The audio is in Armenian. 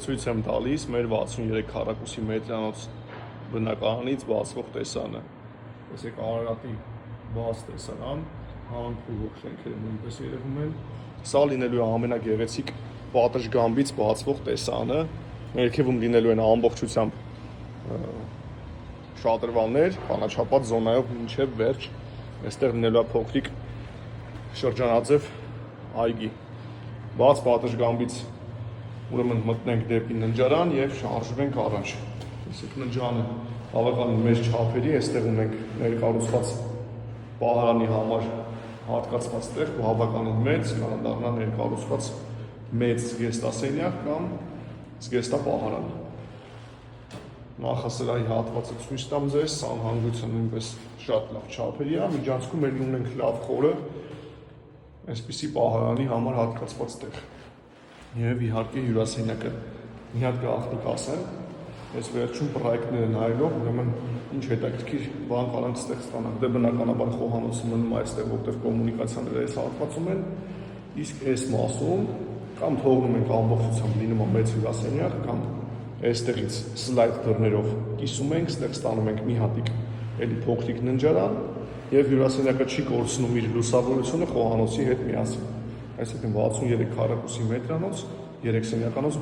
ցույց եմ տալիս մեր 63 քառակուսի մետրանոց բնակարանից բացվող տեսանը։ Տեսեք Արարատի բաց տեսարան, հանքուղ շենքերը նույնպես երևում են։ Սա լինելու է ամենագեղեցիկ պատշգամբից բացվող տեսանը, ներքևում լինելու են ամբողջությամբ շատրվաններ, կանաչապատ զոնայով մինչև վերջ, այստեղ լինելու է փոքրիկ շրջանաձև այգի։ Բաց պատշգամբից ուրեմն մտնենք դեպի ննջարան եւ շարժվենք առաջ։ Տեսեք ննջարանը բավականին մեծ չափերի, այստեղ ունենք ներկառուցված պահարանի համար հատկացված տեղ, բավականին մեծ, կանադառնա ներկառուցված մեծ զգեստասենյակ կամ զգեստապահարան։ Նախասրահի հատվածը ցույց տամ ձեզ, սանհանգույցը նույնպես շատ լավ չափերի է, միջանցքում էլ ունենք լավ խորը, այսպիսի պահարանի համար հատկացված տեղ։ Եվ իհարկե հյուրասենյակը մի հատ գաղտնիք ասեմ, այս վերջում պրոյեկտները նայելով, ուրեմն ինչ հետաքրքիր բան կարանք ստեղ ստանանք։ Դե բնականաբար խոհանոցը մնում է այստեղ, որտեղ կոմունիկացիաները այս հատվածում են, իսկ այս մասում կամ թողնում ենք ամբողջությամբ լինում է մեծ հյուրասենյակ, կամ այստեղից սլայդ դռներով կիսում ենք, ստեղ ստանում ենք մի հատիկ էլի փոքրիկ ննջարան, եւ հյուրասենյակը չի կորցնում իր լուսավորությունը խոհանոցի հետ միասին։ Այսինքն 63 քառակուսի մետրանոց, 3 սենյականոց